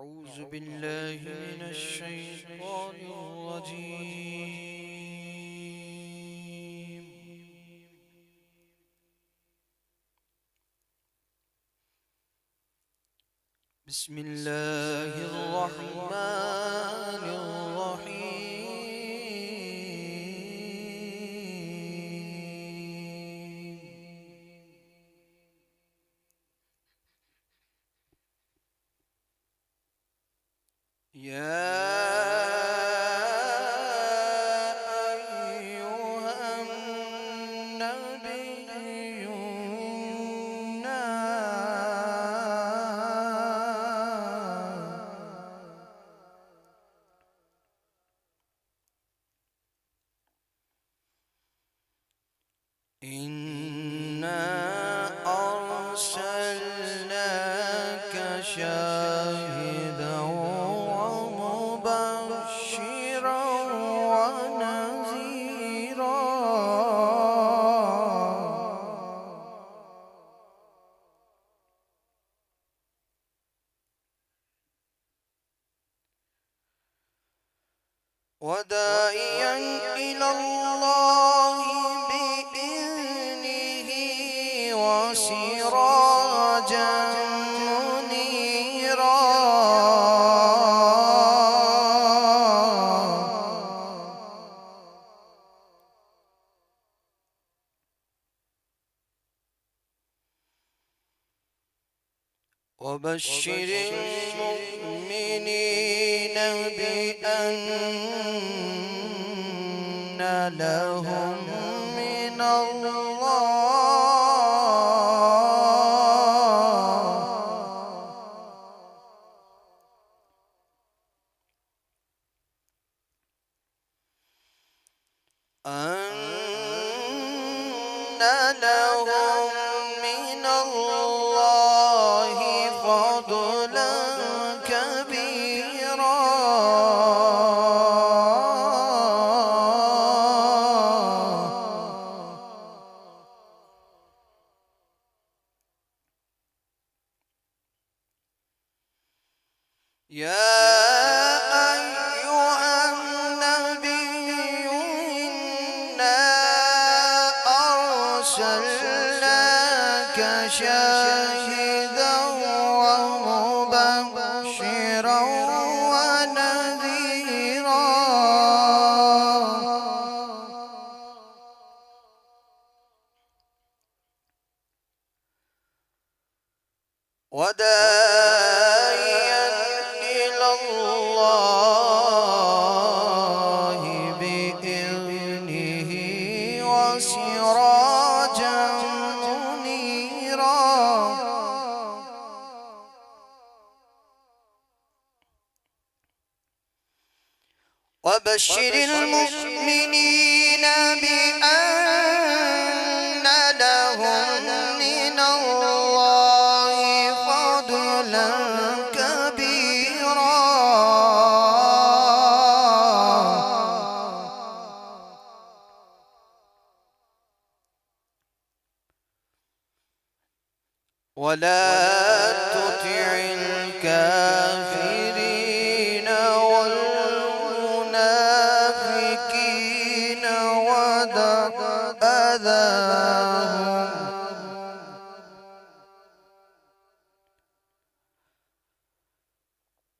أعوذ بالله من الشيطان الرجيم. بسم الله الرحمن الرحيم. يا أيها النبي إنا أرسلناك شاهدا ومبشرا ونذيرا وداعيا إلى الله بإذنه وسراجا منيرا وبشر المؤمنين بأن لهم من الله فضلا كبيرا يا أيها النبي إنا أرسلناك شاهدا ومبشرا ونذيرا وداعيا إلى الله بإذنه وسراجا منيرا وبشر المؤمنين بأن لهم من الله فضلا كبيرا ولا تطع الكافرين والمنافقين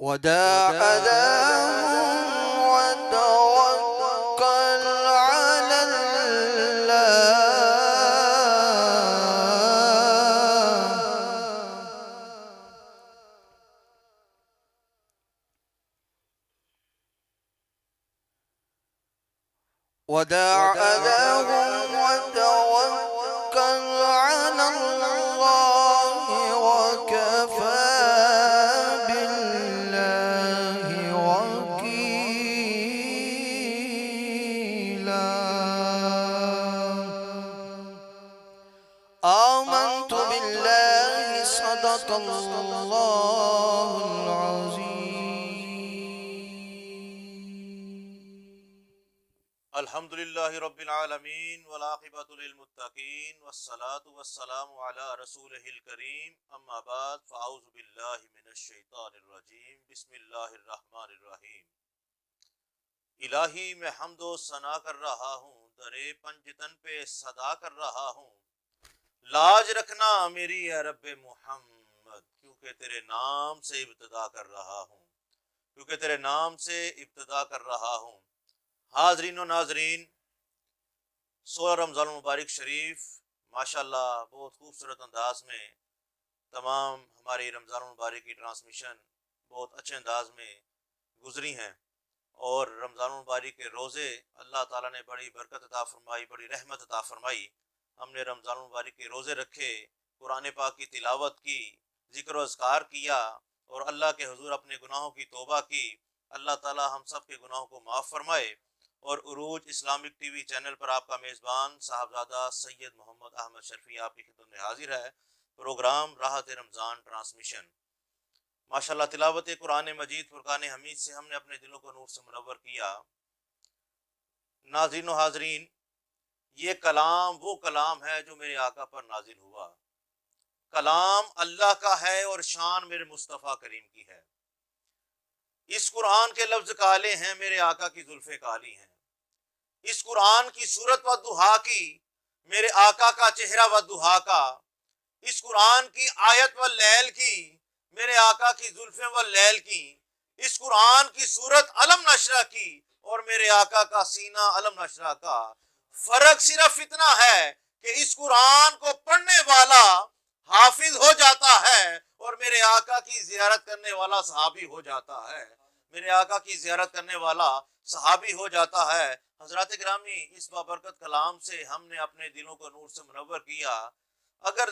ودع أذاهم وتوكل على الله ودع أذاهم وتوكل على الله وكفى بالله وكيلا آمنت بالله صدق الله العظيم. الحمد للہ رب العالمین والعاقبۃ للمتقین والصلاة والسلام علی رسولہ الکریم اما بعد فاعوذ باللہ من الشیطان الرجیم بسم اللہ الرحمن الرحیم۔ الہی میں حمد و ثنا کر رہا ہوں، درے پنجتن پہ صدا کر رہا ہوں، لاج رکھنا میری اے رب محمد، کیونکہ تیرے نام سے ابتدا کر رہا ہوں، کیونکہ تیرے نام سے ابتدا کر رہا ہوں۔ حاضرین و ناظرین، 16 رمضان المبارک شریف ماشاءاللہ بہت خوبصورت انداز میں تمام ہماری رمضان المبارک کی ٹرانسمیشن بہت اچھے انداز میں گزری ہیں، اور رمضان المبارک کے روزے اللہ تعالیٰ نے بڑی برکت عطا فرمائی، بڑی رحمت عطا فرمائی۔ ہم نے رمضان المبارک کے روزے رکھے، قرآن پاک کی تلاوت کی، ذکر و اذکار کیا، اور اللہ کے حضور اپنے گناہوں کی توبہ کی۔ اللہ تعالیٰ ہم سب کے گناہوں کو معاف فرمائے۔ اور عروج اسلامک ٹی وی چینل پر آپ کا میزبان صاحبزادہ سید محمد احمد شرفی آپ کی خدمت میں حاضر ہے۔ پروگرام راحت رمضان ٹرانسمیشن ماشاءاللہ تلاوت قرآن مجید فرقان حمید سے ہم نے اپنے دلوں کو نور سے منور کیا۔ ناظرین و حاضرین، یہ کلام وہ کلام ہے جو میرے آقا پر نازل ہوا، کلام اللہ کا ہے اور شان میرے مصطفیٰ کریم کی ہے۔ اس قرآن کے لفظ کالے ہیں، میرے آقا کی زلفیں کالی ہیں۔ اس قرآن کی صورت و دہا کی، میرے آقا کا چہرہ و دہا کا۔ اس قرآن کی آیت و لیل کی، میرے آقا کی زلفیں و لیل کی۔ اس قرآن کی صورت علم نشرہ کی، اور میرے آقا کا سینہ علم نشرہ کا۔ فرق صرف اتنا ہے کہ اس قرآن کو پڑھنے والا حافظ ہو جاتا ہے، اور میرے آقا کی زیارت کرنے والا صحابی ہو جاتا ہے، میرے آقا کی زیارت کرنے والا صحابی ہو جاتا ہے۔ حضرات گرامی، اس بابرکت کلام سے ہم نے اپنے دلوں کو نور سے منور کیا۔ اگر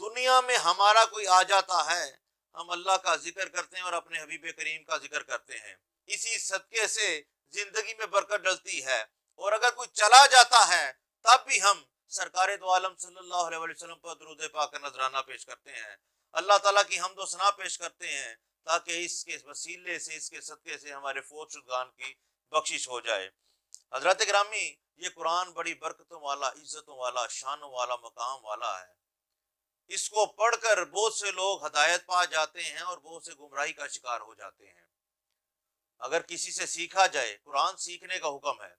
دنیا میں ہمارا کوئی آ جاتا ہے، ہم اللہ کا ذکر کرتے ہیں اور اپنے حبیب کریم کا ذکر کرتے ہیں، اسی صدقے سے زندگی میں برکت ڈلتی ہے۔ اور اگر کوئی چلا جاتا ہے تب بھی ہم سرکار دو عالم صلی اللہ علیہ وسلم پر درود پاک کا نذرانہ پیش کرتے ہیں، اللہ تعالیٰ کی حمد و ثنا پیش کرتے ہیں، تاکہ اس کے وسیلے سے، اس کے صدقے سے ہمارے فوت شدگان کی بخشش ہو جائے۔ حضرات گرامی، یہ قرآن بڑی برکتوں والا، عزتوں والا، شانوں والا، مقام والا ہے۔ اس کو پڑھ کر بہت سے لوگ ہدایت پا جاتے ہیں اور بہت سے گمراہی کا شکار ہو جاتے ہیں۔ اگر کسی سے سیکھا جائے، قرآن سیکھنے کا حکم ہے،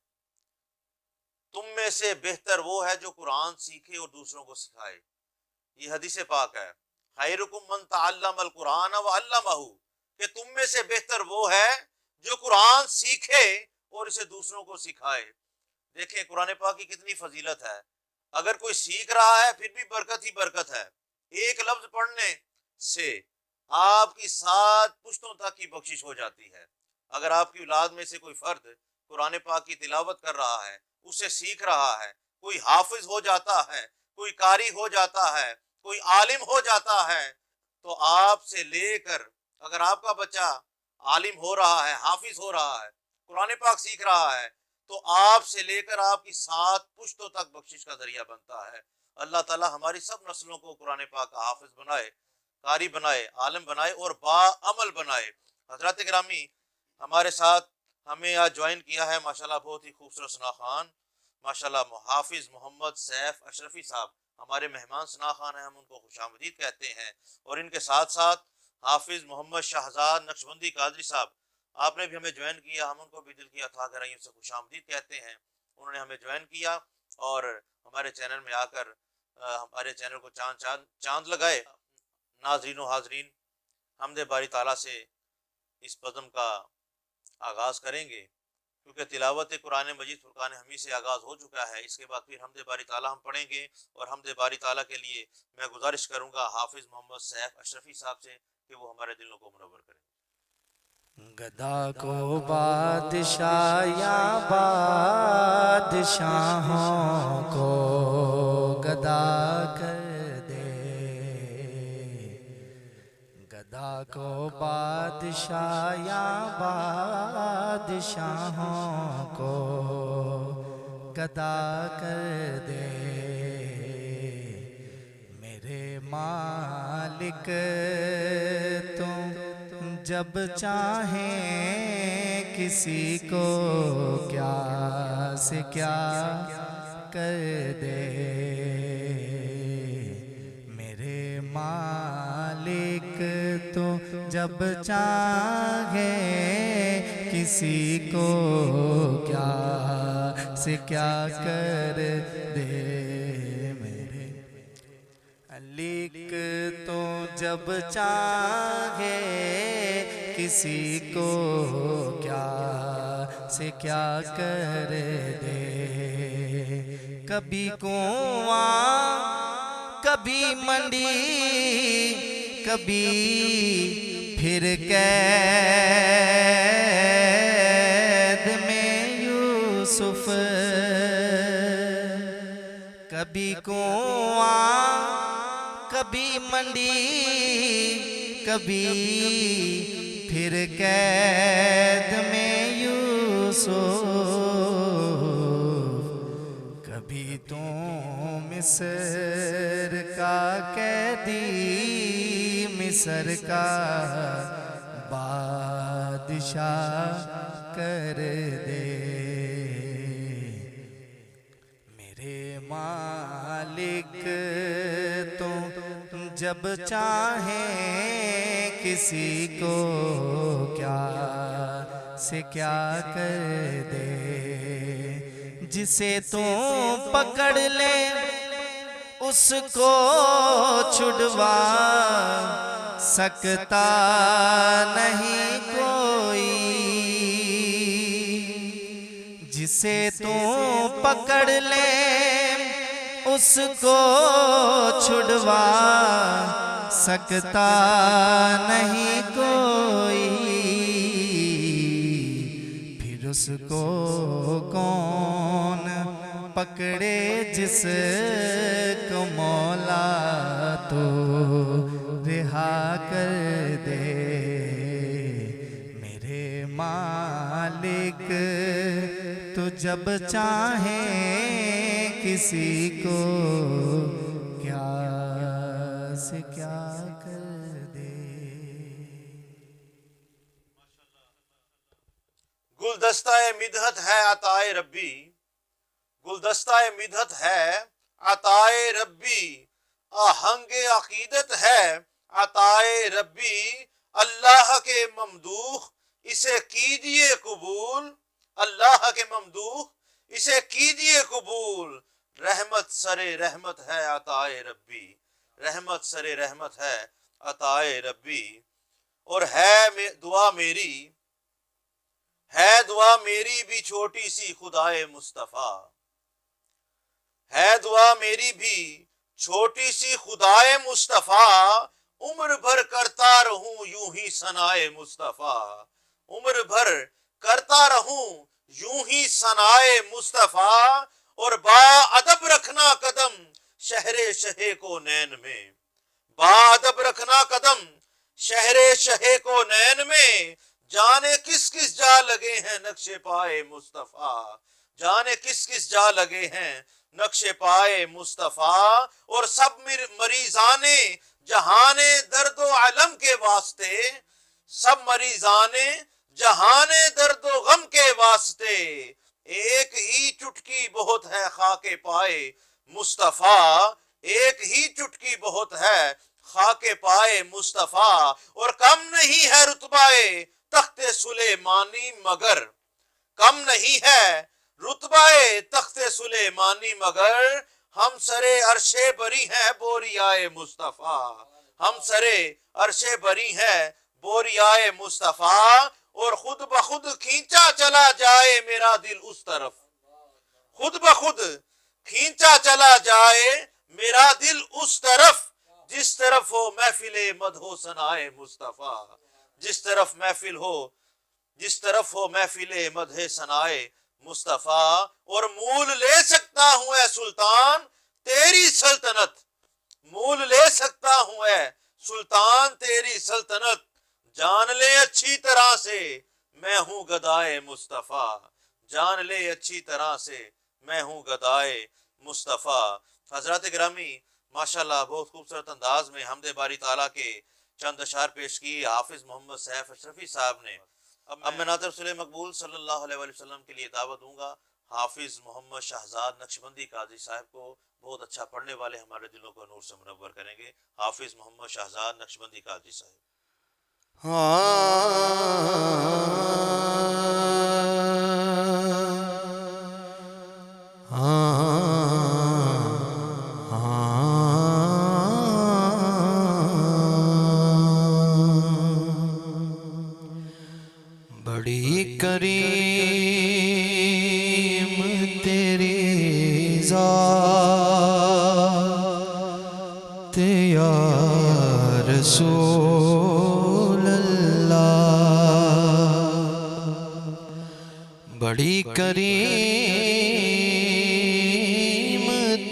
تم میں سے بہتر وہ ہے جو قرآن سیکھے اور دوسروں کو سکھائے۔ یہ حدیث پاک ہے، خیرکم من تعلم القرآن وعلمہ، کہ تم میں سے بہتر وہ ہے جو قرآن سیکھے اور اسے دوسروں کو سکھائے۔ دیکھیں قرآن پاک کی کتنی فضیلت ہے۔ اگر کوئی سیکھ رہا ہے پھر بھی برکت ہی برکت ہے۔ ایک لفظ پڑھنے سے آپ کی 7 پشتوں تک کی بخشش ہو جاتی ہے۔ اگر آپ کی اولاد میں سے کوئی فرد قرآن پاک کی تلاوت کر رہا ہے، اسے سیکھ رہا ہے، کوئی حافظ ہو جاتا ہے، کوئی قاری ہو جاتا ہے، کوئی عالم ہو جاتا ہے، تو آپ سے لے کر، اگر آپ کا بچہ عالم ہو رہا ہے، حافظ ہو رہا ہے، قرآن پاک سیکھ رہا ہے، تو آپ سے لے کر آپ کی 7 پشتوں تک بخشش کا ذریعہ بنتا ہے۔ اللہ تعالی ہماری سب نسلوں کو قرآن پاک کا حافظ بنائے، قاری بنائے، عالم بنائے اور باعمل بنائے۔ حضرات گرامی، ہمارے ساتھ ہمیں آج جوائن کیا ہے ماشاءاللہ بہت ہی خوبصورت ثنا خان، ماشاءاللہ حافظ محمد سیف اشرفی صاحب ہمارے مہمان ثنا خان ہیں، ہم ان کو خوش آمدید کہتے ہیں۔ اور ان کے ساتھ ساتھ حافظ محمد شہزاد نقشبندی قادری صاحب، آپ نے بھی ہمیں جوائن کیا، ہم ان کو بھی دل کی اتھا گہرائیوں سے خوش آمدید کہتے ہیں۔ انہوں نے ہمیں جوائن کیا اور ہمارے چینل میں آ کر ہمارے چینل کو چاند لگائے۔ ناظرین و حاضرین، حمد باری تعالیٰ سے اس بزم کا آغاز کریں گے، کیونکہ تلاوت قرآن مجید فرقان حمید سے آغاز ہو چکا ہے۔ اس کے بعد پھر حمد باری تعالیٰ ہم پڑھیں گے، اور حمد باری تعالیٰ کے لیے میں گزارش کروں گا حافظ محمد سیف اشرفی صاحب سے کہ وہ ہمارے دلوں کو منور کریں۔ گدا کو بادشاہ یا بادشاہوں کو گدا کر دے، گدا کو بادشاہ یا بادشاہوں کو گدا کر دے، میرے مالک تم جب چاہیں کسی کو کیا سے کیا کر دے میرے مالک تو جب چاہے کسی کو کیا سے کیا کر دے میرے مالک تو جب چاہے کسی کو کیا سے کیا کر دے کبھی کنواں کبھی منڈی کبھی پھر قید میں یوسف کبھی کنواں کبھی منڈی کبھی پھر قید میں یوسف کبھی تو مصر کا قیدی مصر کا بادشاہ کر دے میرے مالک تو جب چاہیں کسی کو کیا سے کیا کر دے جسے تو پکڑ لے اس کو چھڑوا سکتا نہیں کوئی جسے تو پکڑ لے اس کو چھڑوا سکتا نہیں کوئی پھر اس کو کون پکڑے جس کو مولا تو رہا کر دے میرے مالک تو جب چاہیں کسی کو کیا سے کیا کر دے گلدستہ مدحت ہے عطائے ربی گلدستہ مدحت ہے عطائے ربی آہنگ عقیدت ہے عطائے ربی اللہ کے ممدوح اسے کیجئے قبول اللہ کے ممدوح اسے کیجئے قبول رحمت سرے رحمت ہے عطائے ربی رحمت سرے رحمت ہے عطائے ربی اور ہے دعا میری بھی چھوٹی سی خدائے مصطفیٰ ہے دعا میری بھی چھوٹی سی خدائے مصطفیٰ عمر بھر کرتا رہوں یوں ہی ثنائے مصطفیٰ عمر بھر کرتا رہوں یوں ہی ثنائے مصطفیٰ اور با ادب رکھنا قدم شہر شہ کو نین میں با ادب رکھنا قدم شہر شہ کو نین میں جانے کس کس جا لگے ہیں نقش پائے مصطفیٰ جانے کس کس جا لگے ہیں نقش پائے مصطفیٰ اور سب مریضان جہان درد و علم کے واسطے سب مریضان جہان درد و غم کے واسطے ایک ہی چٹکی بہت ہے خاک پائے مصطفیٰ ایک ہی چٹکی بہت ہے خاک پائے مصطفیٰ اور کم نہیں ہے رتبہ تخت سلیمانی مگر کم نہیں ہے رتبہ تخت سلیمانی مگر ہم سرے عرش بری ہیں بوریائے مصطفیٰ ہم سرے عرش بری ہیں بوریائے مصطفیٰ اور خود بخود کھینچا چلا جائے میرا دل اس طرف خود بخود کھینچا چلا جائے میرا دل اس طرف جس طرف ہو محفل مدح و ثنائے مصطفیٰ جس طرف ہو محفل مدح ثنائے مصطفیٰ اور مول لے سکتا ہوں اے سلطان تیری سلطنت مول لے سکتا ہوں اے سلطان تیری سلطنت جان لے اچھی طرح سے میں ہوں گدائے مصطفیٰ جان لے اچھی طرح سے میں ہوں گدائے مصطفیٰ. حضرات گرامی ماشاءاللہ بہت خوبصورت انداز میں حمد باری تعالیٰ کے چند اشعار پیش کی حافظ محمد سیف اشرفی صاحب نے۔ اب میں نعت رسول مقبول صلی اللہ علیہ وآلہ وسلم کے لیے دعوت دوں گا حافظ محمد شہزاد نقشبندی قاضی صاحب کو، بہت اچھا پڑھنے والے، ہمارے دلوں کو نور سے منور کریں گے۔ حافظ محمد شہزاد نقشبندی قاضی صاحب۔ بڑی کریم تیری ذات یا رسول اللہ، بڑی کریم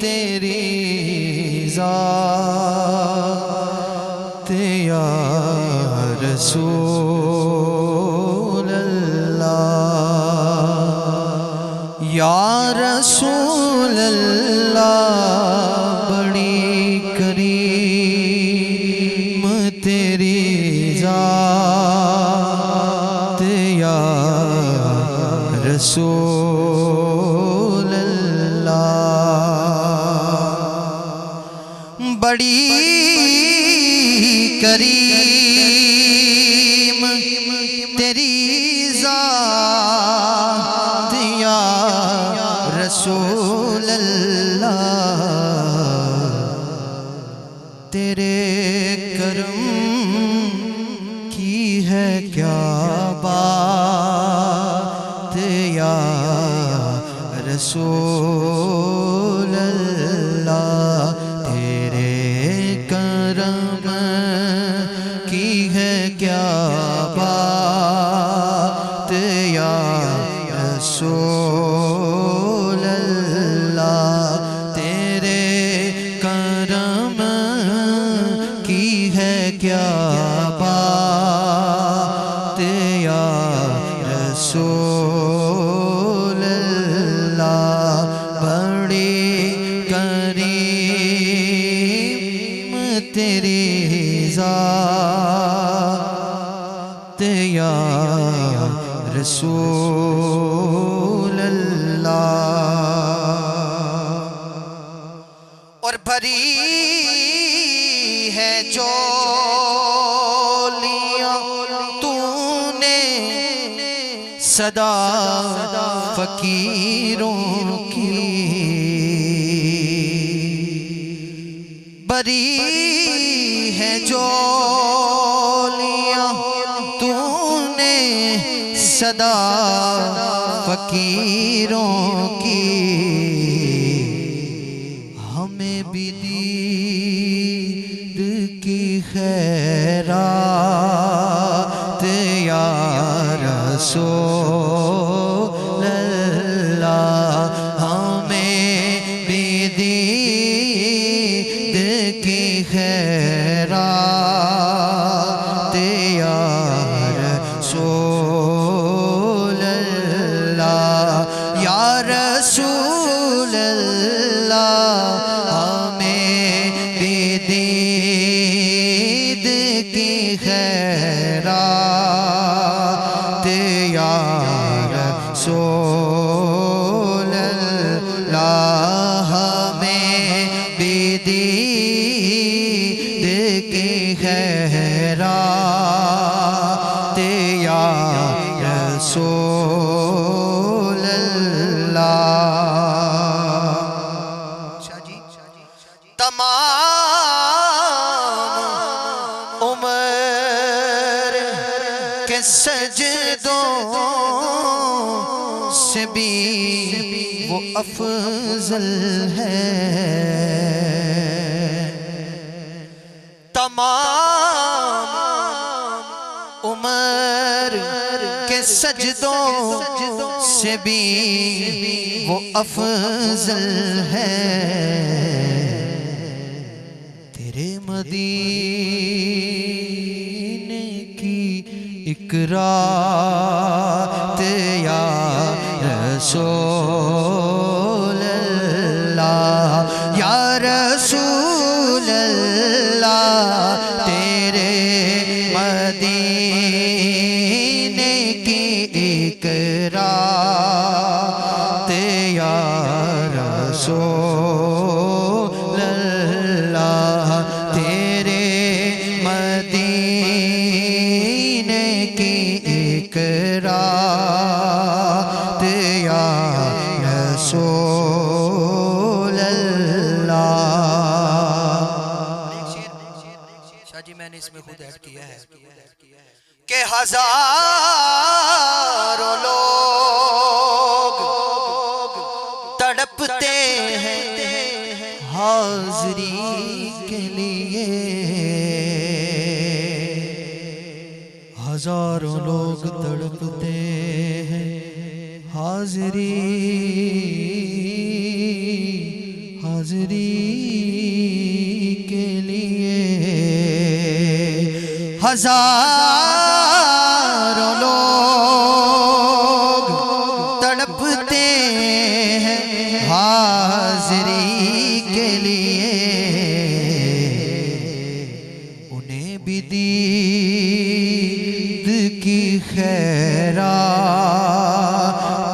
تیری ذات یا رسول اللہ، یا رسول اللہ، بڑی کریم تیری ذات یا رسول اللہ، بڑی کریم تیری ذات یا رسول اللہ، تیرے کرم کی ہے کیا بات یا رسول اللہ، تیرے کرم کی ہے کیا بات یا رسول اللہ، تیرے کرم کی ہے کیا بات یا رسول اللہ، بڑی کریم تیری ذات یا رسول اللہ، اور بھری ہے جولیاں تو نے صدا فقیروں کی، بری ہے جولیاں تو نے صدا فقیروں کی، ہمیں بھی دید کی خیرات یا رسول اللہ، ہمیں بھی دید کی خیرات یا رسول اللہ، یا رسول اللہ، ہمیں بھی دید کی خیرات یا رسول اللہ، ہمیں بھی دید کی خیرات یا رسول اللہ، تمام عمر کے سجدوں سے بھی وہ افضل ہے، تمام عمر کے سجدوں سے بھی وہ افضل ہے، تیرے مدینے کی ایک رات یا رسول اللہ، یا رسول اللہ، تیرے اقرار یا رسول اللہ تیرے مدینے کی اقرار یا رسول اللہ. شاہ جی میں نے اس میں خود ایڈ کیا ہے کہ ہزاروں لوگ تڑپتے ہیں حاضری کے لیے. ہزاروں لوگ تڑپتے ہیں حاضری کے لیے. ہزاروں لوگ تڑپتے ہیں حاضری کے لیے. انہیں بھی دید کی خیرات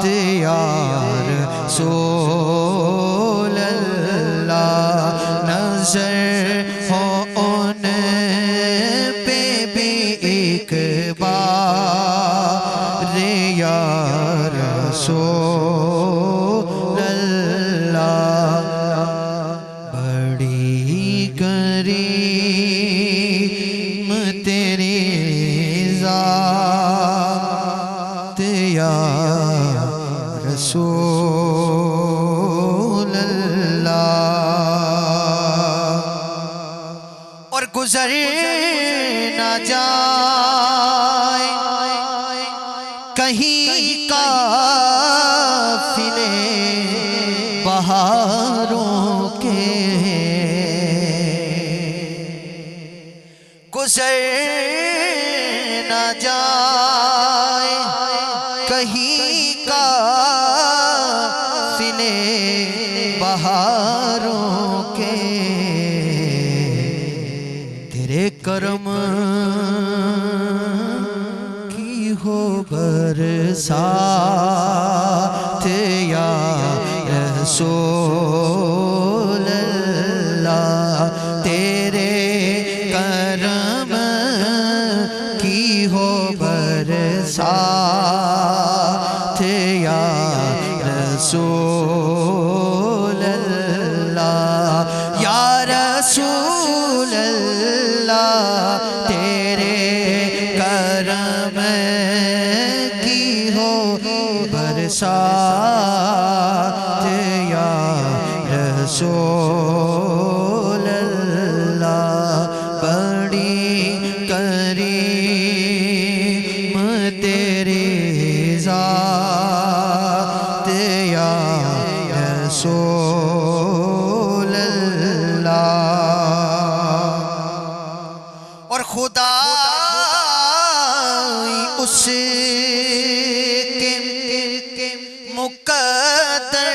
یا رسول اللہ نظر ہو ان پہ بھی ایک بار یا رسول اللہ. بڑی کریم تیری ذات یا رسول اللہ. اور گزر نہ جائے کہیں قافلے بہاروں کے. گزر نہ جائے کہیں قافلے بہاروں کے. تیرے کرم کی ہو برسات یا رسول اللہ تیرے کرم کی ہو برسات یا رسول اللہ. یا رسول اللہ تیرے کرم کی ہو برسات یا رسول اللہ. بڑی کریم تیری ذات یا رسول اللہ. اور خدا اس کے مقدر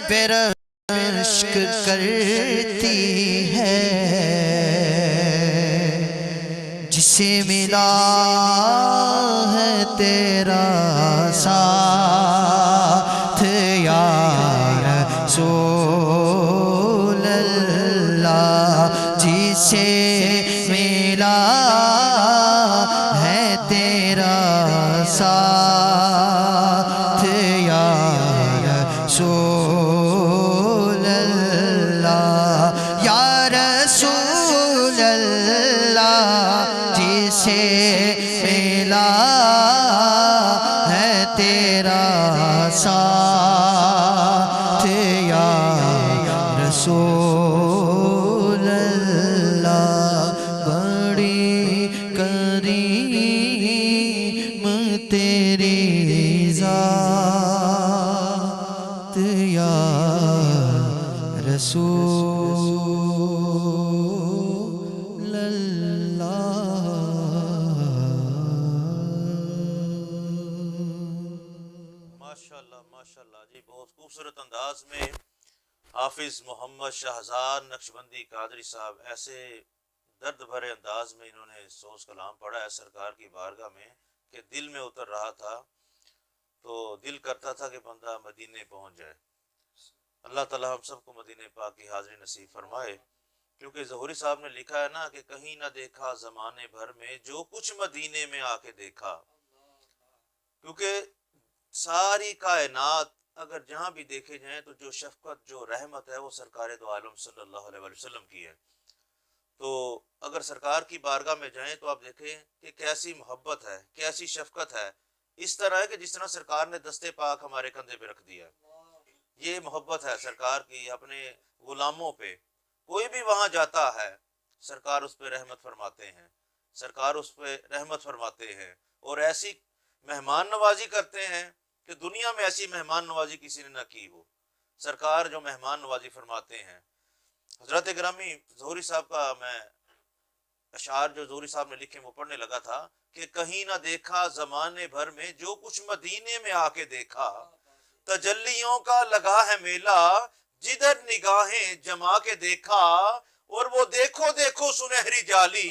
پہ رشک کرتی ہے. جسے ملا ہے تیرا ساتھ یا رسول اللہ. جسے ملا ہے تیرا ساتھ یا رسول اللہ. یا رسول اللہ جسے ملا ہے تیرا ساتھ یا رسول اللہ. بڑی کریم تیری ذات یا رسول اللہ. ماشاءاللہ جی بہت خوبصورت انداز میں حافظ محمد شہزاد نقشبندی قادری صاحب ایسے درد بھرے انداز میں انہوں نے سوز کلام پڑھا ہے سرکار کی بارگاہ میں کہ دل میں اتر رہا تھا تو دل کرتا تھا کہ بندہ مدینے پہنچ جائے. اللہ تعالیٰ ہم سب کو مدینے پاک کی حاضری نصیب فرمائے. کیونکہ ظہوری صاحب نے لکھا ہے نا کہ کہیں نہ دیکھا زمانے بھر میں جو کچھ مدینے میں آ کے دیکھا. کیونکہ ساری کائنات اگر جہاں بھی دیکھے جائیں تو جو شفقت جو رحمت ہے وہ سرکار دو عالم صلی اللہ علیہ وسلم کی ہے. تو اگر سرکار کی بارگاہ میں جائیں تو آپ دیکھیں کہ کیسی محبت ہے, کیسی شفقت ہے. اس طرح ہے کہ جس طرح سرکار نے دستے پاک ہمارے کندھے پہ رکھ دیا. یہ محبت ہے سرکار کی اپنے غلاموں پہ. کوئی بھی وہاں جاتا ہے سرکار اس پہ رحمت فرماتے ہیں, سرکار اس پہ رحمت فرماتے ہیں اور ایسی مہمان نوازی کرتے ہیں کہ دنیا میں ایسی مہمان نوازی کسی نے نہ کی ہو. سرکار جو مہمان نوازی فرماتے ہیں. حضرت گرامی ظہوری صاحب کا میں اشعار جو ظہوری صاحب نے لکھے وہ پڑھنے لگا تھا کہ کہیں نہ دیکھا زمانے بھر میں جو کچھ مدینے میں آ کے دیکھا. تجلیوں کا لگا ہے میلہ جدھر نگاہیں جما کے دیکھا. اور وہ دیکھو دیکھو سنہری جالی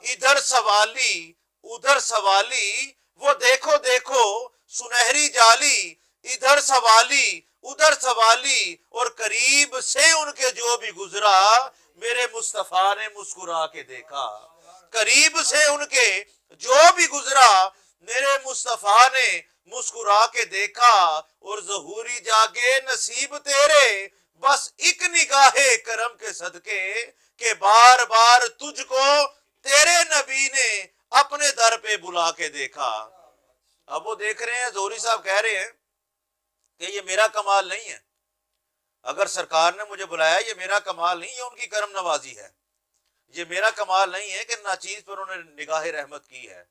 ادھر سوالی ادھر سوالی. وہ دیکھو دیکھو سنہری جالی ادھر سوالی ادھر سوالی. اور قریب سے ان کے جو بھی گزرا میرے مصطفیٰ نے مسکرا کے دیکھا. قریب سے ان کے جو بھی گزرا میرے مصطفیٰ نے مسکرا کے دیکھا. اور ظہوری جاگے نصیب تیرے بس ایک نگاہ کرم کے صدقے کہ بار بار تجھ کو تیرے نبی نے اپنے در پہ بلا کے دیکھا. اب وہ دیکھ رہے ہیں ظہوری صاحب کہہ رہے ہیں کہ یہ میرا کمال نہیں ہے. اگر سرکار نے مجھے بلایا یہ میرا کمال نہیں, یہ ان کی کرم نوازی ہے. یہ میرا کمال نہیں ہے کہ ناچیز پر انہوں نے نگاہ رحمت کی ہے.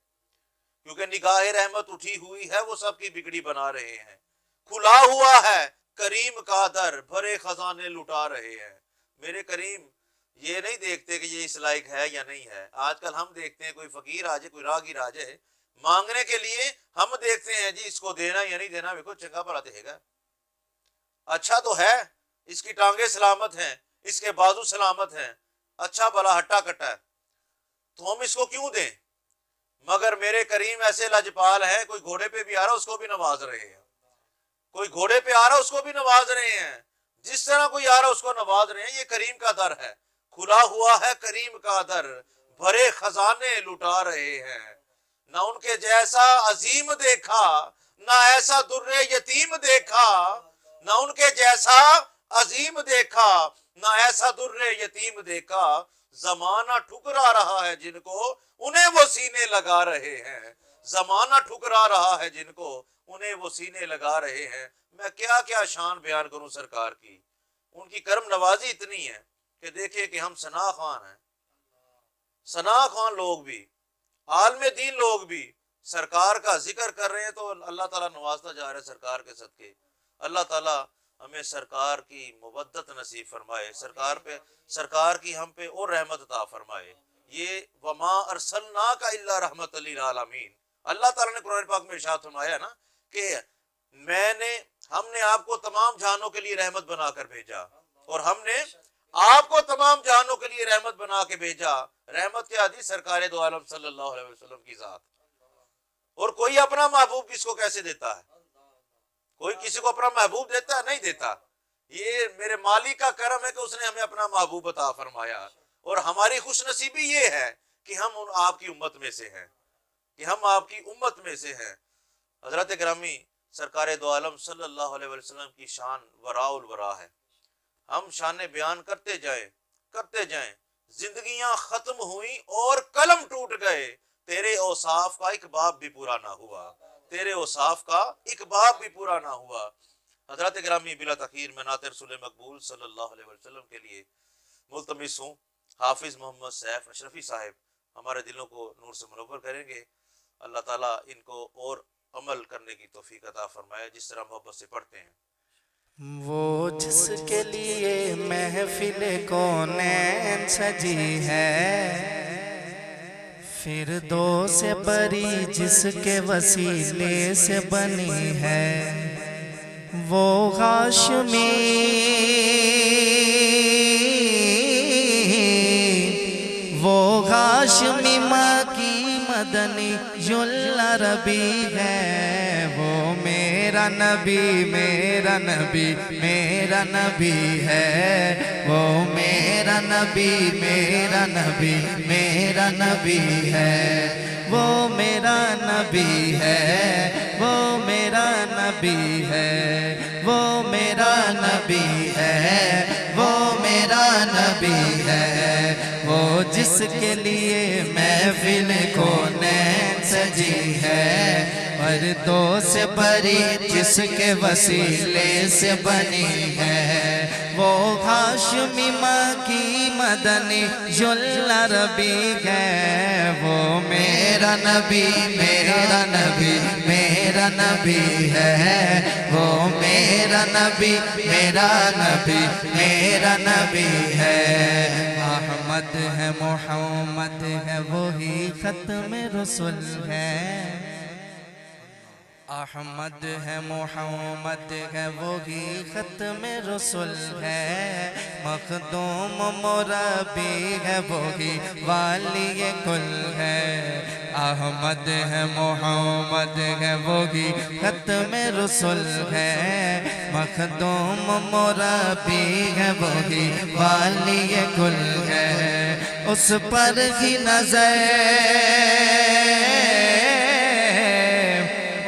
کیونکہ نگاہ رحمت اٹھی ہوئی ہے وہ سب کی بگڑی بنا رہے ہیں. کھلا ہوا ہے کریم کا در بھرے خزانے لٹا رہے ہیں. میرے کریم یہ نہیں دیکھتے کہ یہ اس لائق ہے یا نہیں ہے. آج کل ہم دیکھتے ہیں کوئی فقیر آ جائے کوئی راہگیر آ جائے مانگنے کے لیے, ہم دیکھتے ہیں جی اس کو دینا یا نہیں دینا. دیکھو چنگا بھلا دے گا, اچھا تو ہے, اس کی ٹانگیں سلامت ہیں, اس کے بازو سلامت ہیں, اچھا بھلا ہٹا کٹا ہے, تو ہم اس کو کیوں دیں. مگر میرے کریم ایسے لجپال ہیں, کوئی گھوڑے پہ بھی آ رہا اس کو بھی نواز رہے ہیں, کوئی گھوڑے پہ آ رہا اس کو بھی نواز رہے ہیں, جس طرح کوئی آ رہا اس کو نواز رہے ہیں. یہ کریم کا در ہے, کھلا ہوا ہے کریم کا در بھرے خزانے لٹا رہے ہیں. نہ ان کے جیسا عظیم دیکھا نہ ایسا در یتیم دیکھا. نہ ان کے جیسا عظیم دیکھا نہ ایسا در یتیم دیکھا. زمانہ ٹھکرا رہا ہے جن کو انہیں وہ سینے لگا رہے ہیں. زمانہ ٹھکرا رہا ہے جن کو انہیں وہ سینے لگا رہے ہیں. میں کیا کیا شان بیان کروں سرکار کی. ان کی کرم نوازی اتنی ہے کہ دیکھیں کہ ہم ثنا خان ہیں, ثنا خان لوگ بھی, عالم دین لوگ بھی سرکار کا ذکر کر رہے ہیں تو اللہ تعالیٰ نوازتا جا رہا ہے سرکار کے صدقے. اللہ تعالیٰ ہمیں سرکار کی مودت نصیب فرمائے, سرکار کی ہم پہ اور رحمت عطا فرمائے. یہ وما ارسلناک الا رحمت للعالمین. اللہ تعالیٰ نے قرآن پاک میں ارشاد فرمایا نا کہ ہم نے آپ کو تمام جہانوں کے لیے رحمت بنا کر بھیجا, اور ہم نے آپ کو تمام جہانوں کے لیے رحمت بنا کے بھیجا. رحمت کے عادی سرکار دو عالم صلی اللہ علیہ وسلم کی ذات. اور کوئی اپنا محبوب کس کو کیسے دیتا ہے؟ کوئی کسی کو اپنا محبوب دیتا ہے؟ نہیں دیتا. یہ میرے مالک کا کرم ہے کہ اس نے ہمیں اپنا محبوب عطا فرمایا. اور ہماری خوش نصیبی یہ ہے کہ ہم آپ کی امت میں سے ہیں, کہ ہم آپ کی امت میں سے ہیں. حضرت گرامی سرکار دو عالم صلی اللہ علیہ وسلم کی شان وراء الورا ہے. ہم شان بیان کرتے جائیں. زندگیاں ختم ہوئیں اور قلم ٹوٹ گئے, تیرے اوصاف کا ایک باب بھی پورا نہ ہوا, تیرے اوصاف کا ایک باب بھی پورا نہ ہوا. حضرت گرامی بلا تاخیر میں نعت رسول مقبول صلی اللہ علیہ وسلم کے لیے ملتمس ہوں حافظ محمد سیف اشرفی صاحب ہمارے دلوں کو نور سے منور کریں گے. اللہ تعالیٰ ان کو اور عمل کرنے کی توفیق عطا فرمائے جس طرح محبت سے پڑھتے ہیں. وہ جس کے لیے محفل کونین سجی ہے, فردوس بری جس کے وسیلے سے بنی ہے, وہ ہاشمی ماں کی مدنی العربی ہے، وہ میرا نبی میرا نبی میرا نبی ہے، وہ میرا نبی میرا نبی میرا نبی ہے، وہ میرا نبی ہے، وہ میرا نبی ہے، وہ میرا نبی ہے، وہ میرا نبی ہے، وہ جس کے لیے محفل کونین سجی ہے، مردوں سے بری جس کے وسیلے سے بنی ہے، وہ ہاشمی مکی مدنی العربی ہے، وہ میرا نبی میرا نبی میرا نبی ہے، وہ میرا نبی میرا نبی میرا نبی ہے، احمد ہے محمد ہے وہی ختم رسول ہے، احمد ہے محمد ہے وہی ختم رسول ہے، مخدوم مربی ہے وہی والی کل ہے، احمد ہے محمد ہے وہی ختم رسول ہے، مخدوم مربی ہے وہی والی کل ہے، اس پر ہی نظر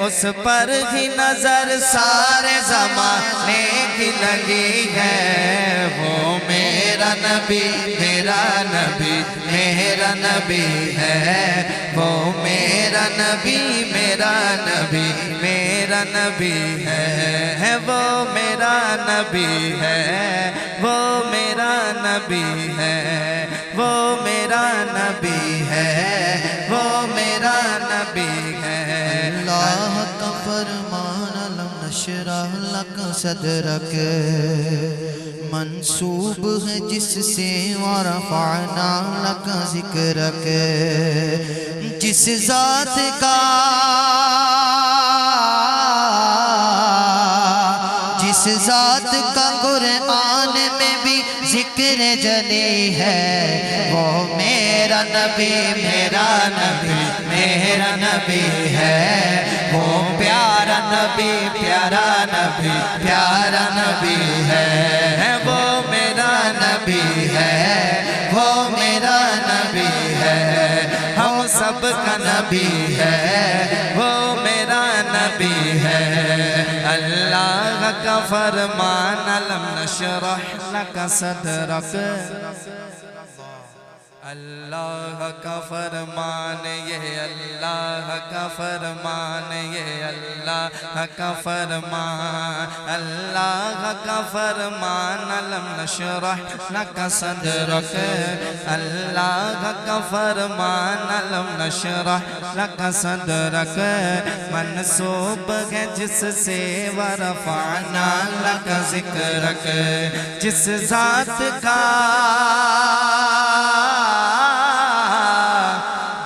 اس پر ہی نظر سارے زمانے کی لگی ہے، وہ میرا نبی میرا نبی میرا نبی ہے، وہ میرا نبی میرا نبی میرا نبی ہے، وہ میرا نبی ہے، وہ میرا نبی ہے، وہ میرا نبی ہے، وہ میرا نبی ہے، اللہ کا فرمان علم نشرح لک صدرک منصوب ہے جس سے ورفعنا لک ذکرک، جس ذات کا قرآن میں بھی ذکر جلی ہے، وہ میرا نبی میرا نبی میرا نبی ہے، وہ پیارا نبی پیارا نبی پیارا نبی ہے، وہ میرا نبی ہے، وہ میرا نبی ہے، ہم سب کا نبی ہے، وہ میرا نبی ہے، اللہ کا فرمان علم نشرح لک صدرک، اللہ کا فرمان یہ اللہ کا فرمان یہ اللہ کا فرمان، اللہ کا فرمان علم نشرح لک صدرک، اللہ کا فرمان علم نشرح لک صدرک، منصوب ہے جس سے ورفعنا لک ذکرک، جس ذات کا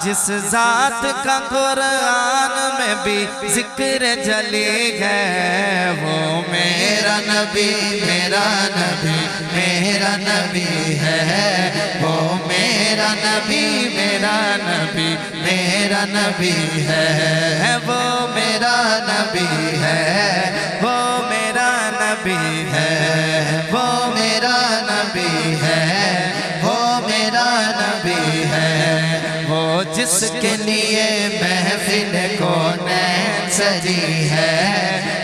جس ذات کا قرآن میں بھی ذکر جلی ہے، وہ میرا نبی میرا نبی میرا نبی ہے، وہ میرا نبی میرا نبی میرا نبی ہے، وہ میرا نبی ہے، وہ میرا نبی ہے، وہ میرا نبی ہے، وہ میرا نبی ہے، وہ جس کے لیے محفل کونین سجی ہے،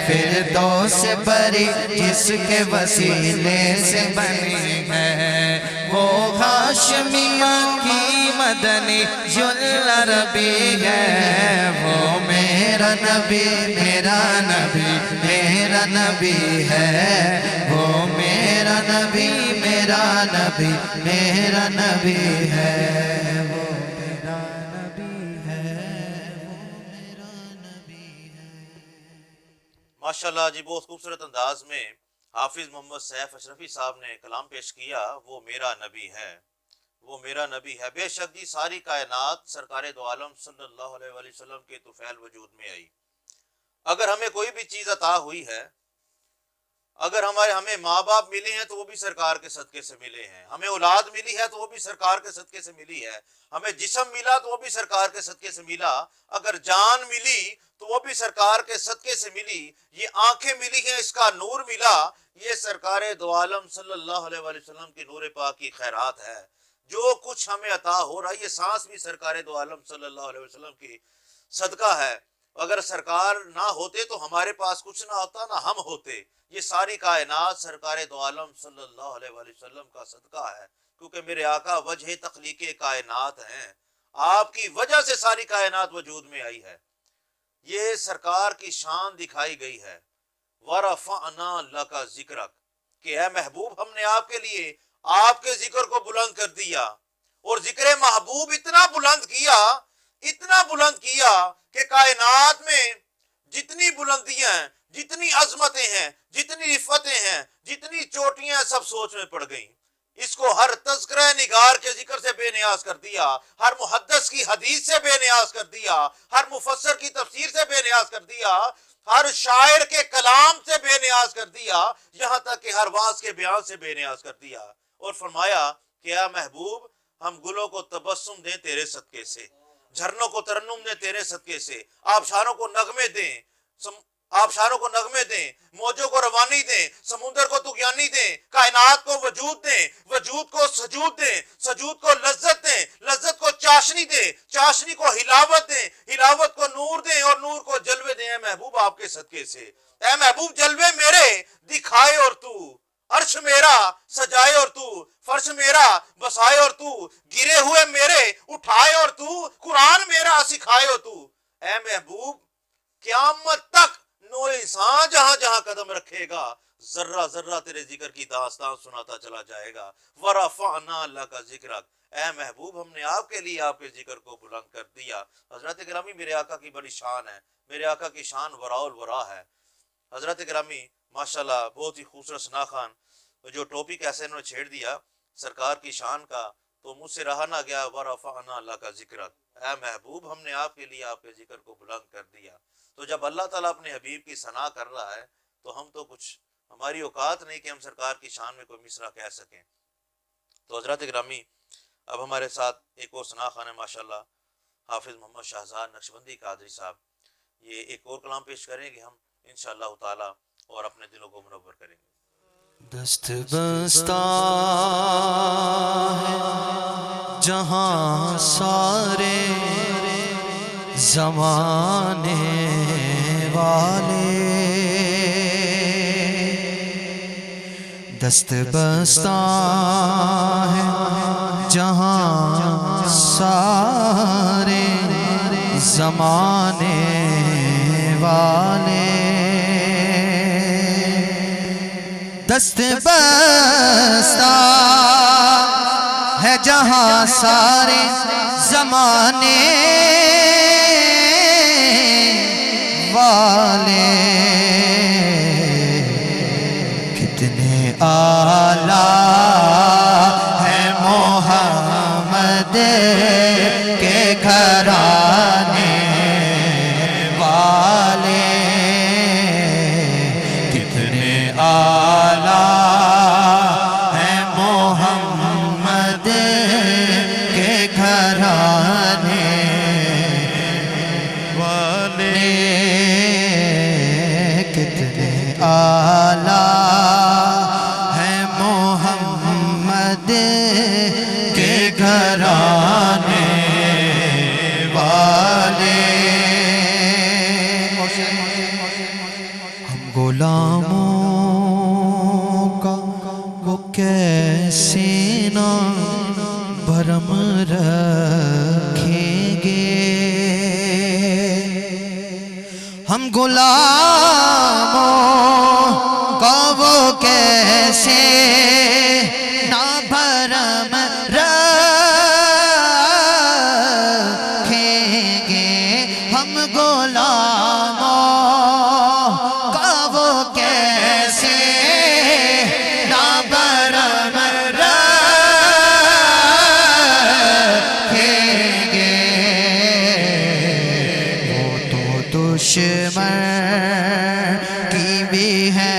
فردوس بری جس کے وسیلے سے بنی ہے، وہ ہاشمی مکی مدنی العربی ہے، وہ میرا نبی میرا نبی میرا نبی ہے، وہ میرا نبی میرا نبی میرا نبی ہے، وہ میرا نبی ہے، وہ میرا نبی ہے۔ ماشاءاللہ جی، بہت خوبصورت انداز میں حافظ محمد سیف اشرفی صاحب نے کلام پیش کیا، وہ میرا نبی ہے، وہ میرا نبی ہے۔ بے شک جی ساری کائنات سرکار دو عالم صلی اللہ علیہ وآلہ وسلم کے طفیل وجود میں آئی۔ اگر ہمیں کوئی بھی چیز عطا ہوئی ہے، اگر ہمیں ماں باپ ملے ہیں تو وہ بھی سرکار کے صدقے سے ملے ہیں، ہمیں اولاد ملی ہے تو وہ بھی سرکار کے صدقے سے ملی ہے، ہمیں جسم ملا تو وہ بھی سرکار کے صدقے سے ملا، اگر جان ملی تو وہ بھی سرکار کے صدقے سے ملی، یہ آنکھیں ملی ہیں اس کا نور ملا، یہ سرکار دو عالم صلی اللہ علیہ وآلہ وسلم کی نور پاک کی خیرات ہے۔ جو کچھ ہمیں عطا ہو رہا ہے یہ سانس بھی سرکار دو عالم صلی اللہ علیہ وسلم کی صدقہ ہے۔ اگر سرکار نہ ہوتے تو ہمارے پاس کچھ نہ ہوتا، نہ ہم ہوتے۔ یہ ساری کائنات سرکار دو عالم صلی اللہ علیہ وآلہ وسلم کا صدقہ ہے، کیونکہ میرے آقا وجہ تخلیق کائنات ہیں، آپ کی وجہ سے ساری کائنات وجود میں آئی ہے۔ یہ سرکار کی شان دکھائی گئی ہے، وَرَفَعْنَا لَكَ ذِكْرَكَ، کہ اے محبوب ہم نے آپ کے لیے آپ کے ذکر کو بلند کر دیا، اور ذکر محبوب اتنا بلند کیا کہ کائنات میں جتنی بلندیاں ہیں، جتنی عظمتیں ہیں، جتنی رفتیں ہیں، جتنی چوٹیاں ہیں، سب سوچ میں پڑ گئیں۔ اس کو ہر تذکرہ نگار کے ذکر سے بے نیاز کر دیا، ہر محدث کی حدیث سے بے نیاز کر دیا، ہر مفسر کی تفسیر سے بے نیاز کر دیا، ہر شاعر کے کلام سے بے نیاز کر دیا، یہاں تک کہ ہر واعظ کے بیان سے بے نیاز کر دیا، اور فرمایا کہ اے محبوب ہم گلوں کو تبسم دیں تیرے صدقے سے، جھرنوں کو ترنم دیں تیرے صدقے سے، آبشاروں کو نغمے دیں، موجوں کو روانی دیں، سمندر کو طغیانی دیں، کائنات کو وجود دیں، وجود کو سجود دیں، سجود کو لذت دیں، لذت کو چاشنی دیں، چاشنی کو ہلاوت دیں، ہلاوت کو نور دیں، اور نور کو جلوے دیں اے محبوب آپ کے صدقے سے۔ اے محبوب جلوے میرے دکھائے اور تو، عرش میرا سجائے اور تو، فرش میرا بسائے اور تو، گرے ہوئے میرے اٹھائے اور تو، قرآن میرا سکھائے اور تو۔ اے محبوب قیامت تک نو انسان جہاں جہاں قدم رکھے گا ذرہ ذرہ تیرے ذکر کی داستان سناتا چلا جائے گا۔ وَرَفَعْنَا لَكَ ذِكْرَكَ، اے محبوب ہم نے آپ کے لیے آپ کے ذکر کو بلند کر دیا۔ حضرت گرامی میرے آقا کی بڑی شان ہے، میرے آقا کی شان وراء الورا ہے۔ حضرت گرامی ماشاءاللہ بہت ہی خوبصورت ثنا خوان، جو ٹاپک ایسے انہوں نے چھیڑ دیا سرکار کی شان کا، تو مجھ سے رہا نہ گیا۔ وَرَفَعْنَا لَكَ ذِكْرَكَ، اے محبوب ہم نے آپ کے لیے آپ کے ذکر کو بلند کر دیا۔ تو جب اللہ تعالیٰ اپنے حبیب کی ثنا کر رہا ہے تو ہم تو کچھ، ہماری اوقات نہیں کہ ہم سرکار کی شان میں کوئی مصرع کہہ سکیں۔ تو حضرات گرامی اب ہمارے ساتھ ایک اور ثنا خوان ہے ماشاءاللہ، حافظ محمد شہزاد نقشبندی قادری صاحب، یہ ایک اور کلام پیش کریں گے ہم انشاءاللہ تعالی، اور اپنے دلوں کو منور کریں گے۔ دست بستہ ہے جہاں سارے زمانے والے، دست بستہ ہے جہاں سارے زمانے والے، دست بستہ ہے جہاں سارے زمانے والے، کتنے اعلیٰ ہے محمد کے گھرانے والے، کتنے اعلیٰ ہے محمد کے گھرانے والے، کتنے اعلیٰ ہے محمد کے گھرانے والے۔ ہم غلاموں کا وہ کیسے نہ بھرم رکھیں گے، ہم غلاموں کا وہ کیسے نہ بھرم رکھیں گے، ہم غلاموں کا وہ کیسے نہ بھرم رکھیں گے، وہ تو دشمن کی بھی ہے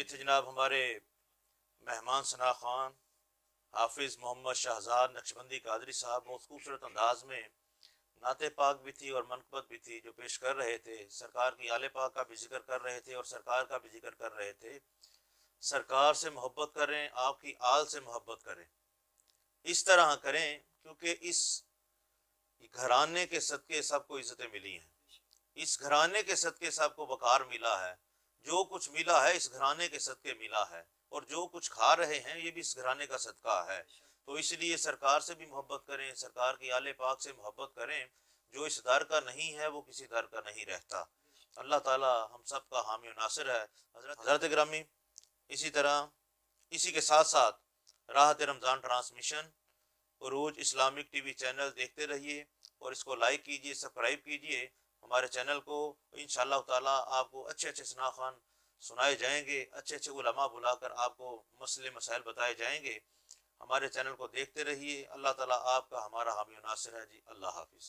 یہ تھے جناب ہمارے مہمان ثنا خان حافظ محمد شہزاد نقشبندی قادری صاحب، بہت خوبصورت انداز میں نعت پاک بھی تھی اور منقبت بھی تھی جو پیش کر رہے تھے، سرکار کی آل پاک کا بھی ذکر کر رہے تھے اور سرکار کا بھی ذکر کر رہے تھے۔ سرکار سے محبت کریں، آپ کی آل سے محبت کریں، اس طرح کریں کیونکہ اس گھرانے کے صدقے سب کو عزتیں ملی ہیں، اس گھرانے کے صدقے سب کو وقار ملا ہے، جو کچھ ملا ہے اس گھرانے کے صدقے ملا ہے، اور جو کچھ کھا رہے ہیں یہ بھی اس گھرانے کا صدقہ ہے۔ تو اس لیے سرکار سے بھی محبت کریں، سرکار کی آل پاک سے محبت کریں، جو اس در کا نہیں ہے وہ کسی در کا نہیں رہتا۔ اللہ تعالی ہم سب کا حامی و ناصر ہے۔ حضرت گرامی، اسی طرح اسی کے ساتھ ساتھ راحت رمضان ٹرانسمیشن عروج اسلامک ٹی وی چینل دیکھتے رہیے اور اس کو لائک کیجئے، سبسکرائب کیجئے ہمارے چینل کو۔ انشاءاللہ تعالی آپ کو اچھے اچھے ثنا خوان سنائے جائیں گے، اچھے اچھے علماء بلا کر آپ کو مسئلے مسائل بتائے جائیں گے۔ ہمارے چینل کو دیکھتے رہیے۔ اللہ تعالیٰ آپ کا ہمارا حامی و ناصر ہے جی۔ اللہ حافظ۔